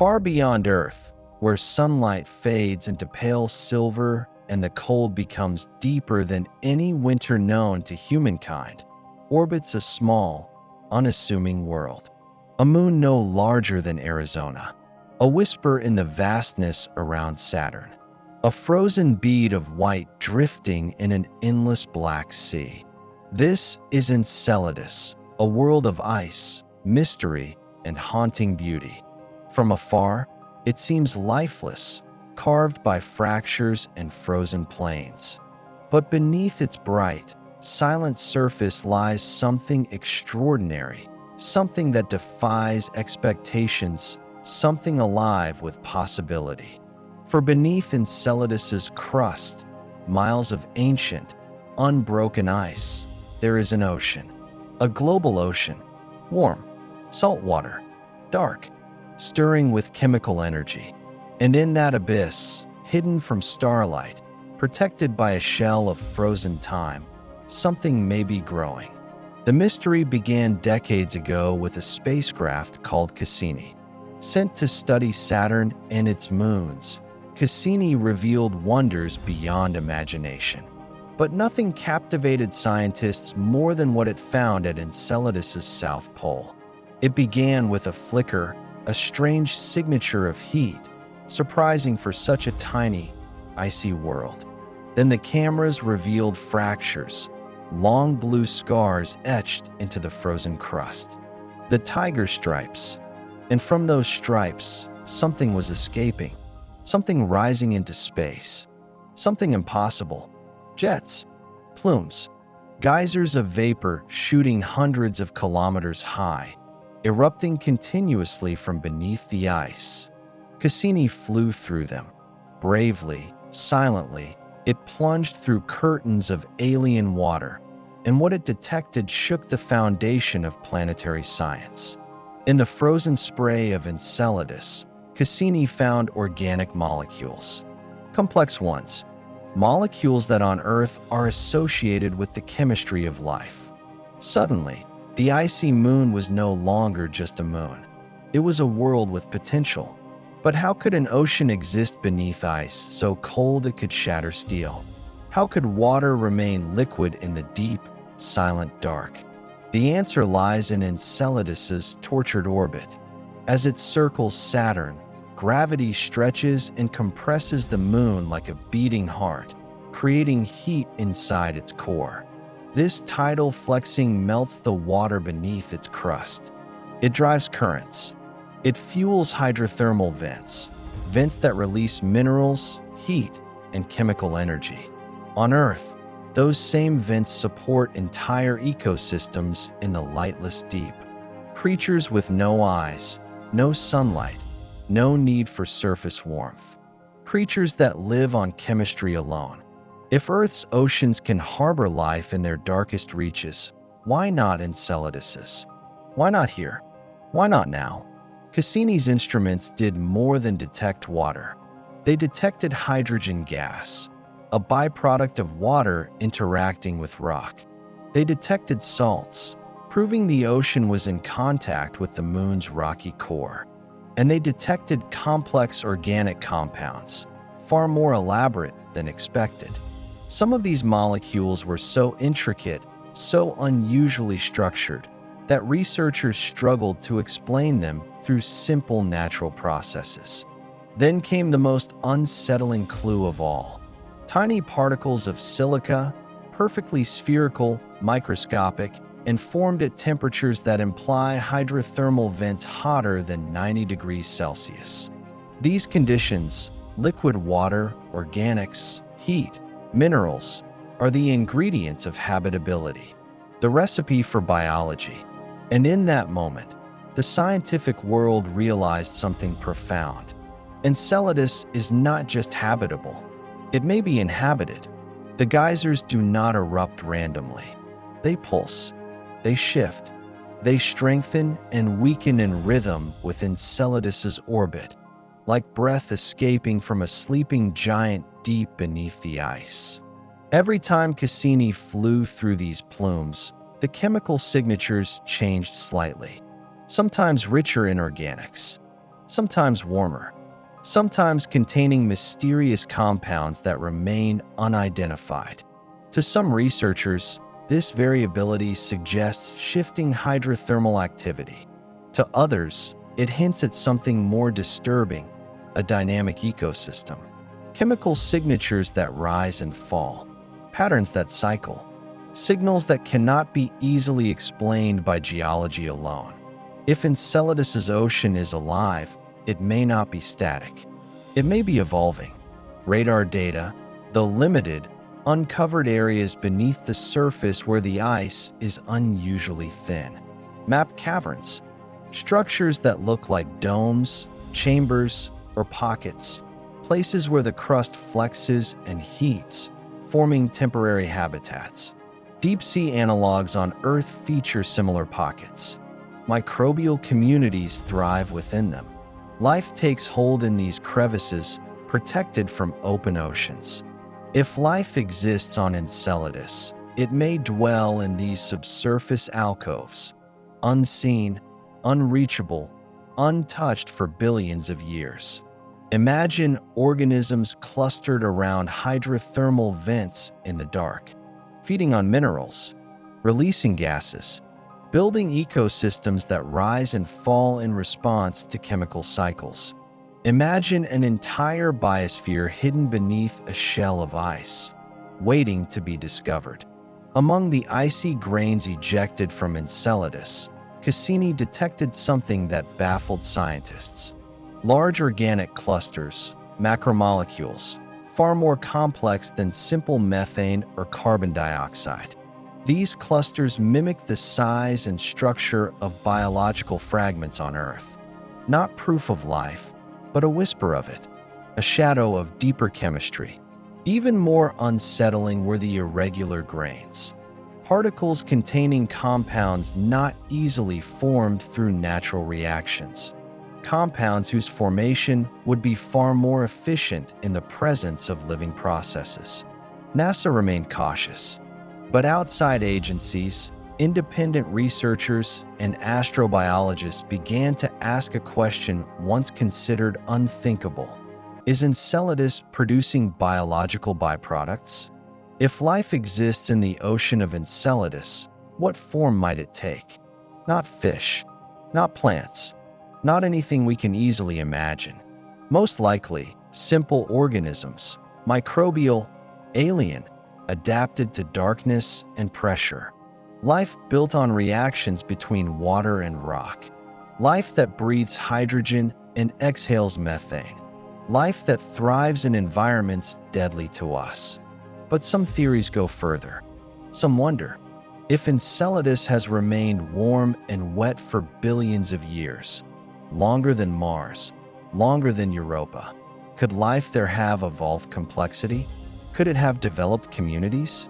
Far beyond Earth, where sunlight fades into pale silver and the cold becomes deeper than any winter known to humankind, orbits a small, unassuming world. A moon no larger than Arizona, a whisper in the vastness around Saturn, a frozen bead of white drifting in an endless black sea. This is Enceladus, a world of ice, mystery, and haunting beauty. From afar, it seems lifeless, carved by fractures and frozen plains. But beneath its bright, silent surface lies something extraordinary, something that defies expectations, something alive with possibility. For beneath Enceladus's crust, miles of ancient, unbroken ice, there is an ocean, a global ocean, warm, saltwater, dark, stirring with chemical energy. And in that abyss, hidden from starlight, protected by a shell of frozen time, something may be growing. The mystery began decades ago with a spacecraft called Cassini. Sent to study Saturn and its moons, Cassini revealed wonders beyond imagination. But nothing captivated scientists more than what it found at Enceladus's south pole. It began with a flicker, a strange signature of heat, surprising for such a tiny, icy world. Then the cameras revealed fractures, long blue scars etched into the frozen crust. The tiger stripes. And from those stripes, something was escaping, something rising into space, something impossible. Jets, plumes, geysers of vapor shooting hundreds of kilometers high, erupting continuously from beneath the ice. Cassini flew through them. Bravely, silently, it plunged through curtains of alien water, and what it detected shook the foundation of planetary science. In the frozen spray of Enceladus, Cassini found organic molecules. Complex ones. Molecules that on Earth are associated with the chemistry of life. Suddenly, the icy moon was no longer just a moon. It was a world with potential. But how could an ocean exist beneath ice so cold it could shatter steel? How could water remain liquid in the deep, silent dark? The answer lies in Enceladus's tortured orbit. As it circles Saturn, gravity stretches and compresses the moon like a beating heart, creating heat inside its core. This tidal flexing melts the water beneath its crust. It drives currents. It fuels hydrothermal vents, vents that release minerals, heat, and chemical energy. On Earth, those same vents support entire ecosystems in the lightless deep. Creatures with no eyes, no sunlight, no need for surface warmth. Creatures that live on chemistry alone. If Earth's oceans can harbor life in their darkest reaches, why not Enceladus's? Why not here? Why not now? Cassini's instruments did more than detect water. They detected hydrogen gas, a byproduct of water interacting with rock. They detected salts, proving the ocean was in contact with the moon's rocky core. And they detected complex organic compounds, far more elaborate than expected. Some of these molecules were so intricate, so unusually structured, that researchers struggled to explain them through simple natural processes. Then came the most unsettling clue of all. Tiny particles of silica, perfectly spherical, microscopic, and formed at temperatures that imply hydrothermal vents hotter than 90 degrees Celsius. These conditions, liquid water, organics, heat, minerals, are the ingredients of habitability, the recipe for biology. And in that moment, the scientific world realized something profound. Enceladus is not just habitable. It may be inhabited. The geysers do not erupt randomly. They pulse. They shift. They strengthen and weaken in rhythm with Enceladus's orbit, like breath escaping from a sleeping giant deep beneath the ice. Every time Cassini flew through these plumes, the chemical signatures changed slightly, sometimes richer in organics, sometimes warmer, sometimes containing mysterious compounds that remain unidentified. To some researchers, this variability suggests shifting hydrothermal activity. To others, it hints at something more disturbing, a dynamic ecosystem. Chemical signatures that rise and fall, patterns that cycle, signals that cannot be easily explained by geology alone. If Enceladus's ocean is alive, it may not be static. It may be evolving. Radar data, though limited, uncovered areas beneath the surface where the ice is unusually thin. Map caverns, structures that look like domes, chambers, or pockets, places where the crust flexes and heats, forming temporary habitats. Deep-sea analogs on Earth feature similar pockets. Microbial communities thrive within them. Life takes hold in these crevices, protected from open oceans. If life exists on Enceladus, it may dwell in these subsurface alcoves, unseen, unreachable, untouched for billions of years. Imagine organisms clustered around hydrothermal vents in the dark, feeding on minerals, releasing gases, building ecosystems that rise and fall in response to chemical cycles. Imagine an entire biosphere hidden beneath a shell of ice, waiting to be discovered. Among the icy grains ejected from Enceladus, Cassini detected something that baffled scientists. Large organic clusters, macromolecules, far more complex than simple methane or carbon dioxide. These clusters mimic the size and structure of biological fragments on Earth. Not proof of life, but a whisper of it, a shadow of deeper chemistry. Even more unsettling were the irregular grains, particles containing compounds not easily formed through natural reactions, compounds whose formation would be far more efficient in the presence of living processes. NASA remained cautious, but outside agencies, independent researchers, and astrobiologists began to ask a question once considered unthinkable. Is Enceladus producing biological byproducts? If life exists in the ocean of Enceladus, what form might it take? Not fish, not plants, not anything we can easily imagine. Most likely, simple organisms, microbial, alien, adapted to darkness and pressure. Life built on reactions between water and rock. Life that breathes hydrogen and exhales methane. Life that thrives in environments deadly to us. But some theories go further. Some wonder, if Enceladus has remained warm and wet for billions of years, longer than Mars, longer than Europa, could life there have evolved complexity? Could it have developed communities,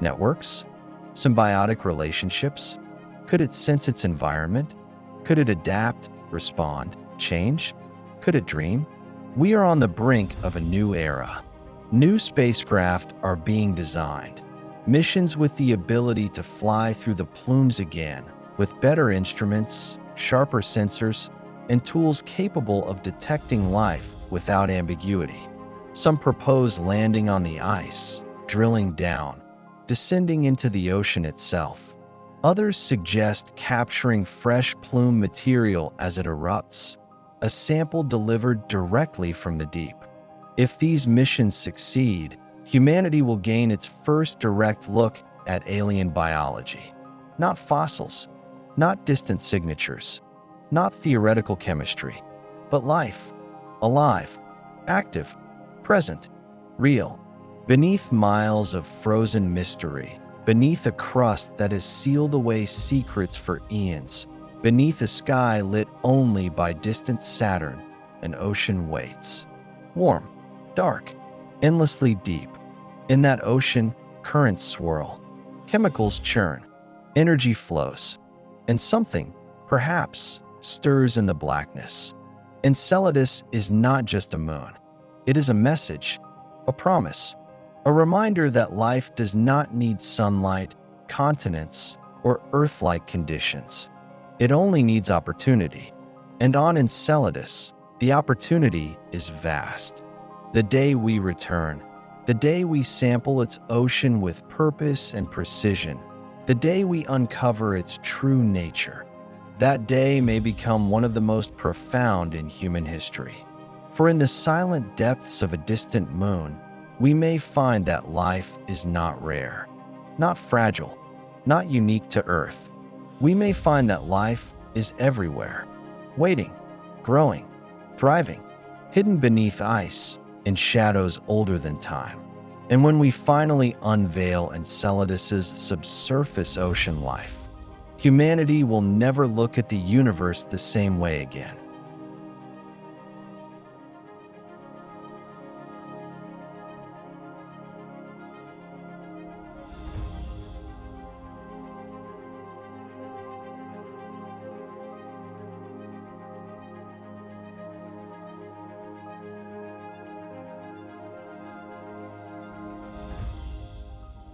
networks, symbiotic relationships? Could it sense its environment? Could it adapt, respond, change? Could it dream? We are on the brink of a new era. New spacecraft are being designed, missions with the ability to fly through the plumes again, with better instruments, sharper sensors, and tools capable of detecting life without ambiguity. Some propose landing on the ice, drilling down, descending into the ocean itself. Others suggest capturing fresh plume material as it erupts, a sample delivered directly from the deep. If these missions succeed, humanity will gain its first direct look at alien biology. Not fossils, not distant signatures, not theoretical chemistry, but life, alive, active, present, real, beneath miles of frozen mystery, beneath a crust that has sealed away secrets for eons, beneath a sky lit only by distant Saturn, an ocean waits. Warm, dark, endlessly deep. In that ocean, currents swirl, chemicals churn, energy flows, and something, perhaps, stirs in the blackness. Enceladus is not just a moon. It is a message, a promise, a reminder that life does not need sunlight, continents, or Earth-like conditions. It only needs opportunity. And on Enceladus, The opportunity is vast. The day we return, the day we sample its ocean with purpose and precision, the day we uncover its true nature, that day may become one of the most profound in human history. For in the silent depths of a distant moon, we may find that life is not rare, not fragile, not unique to Earth. We may find that life is everywhere, waiting, growing, thriving, hidden beneath ice, in shadows older than time. And when we finally unveil Enceladus's subsurface ocean life, humanity will never look at the universe the same way again.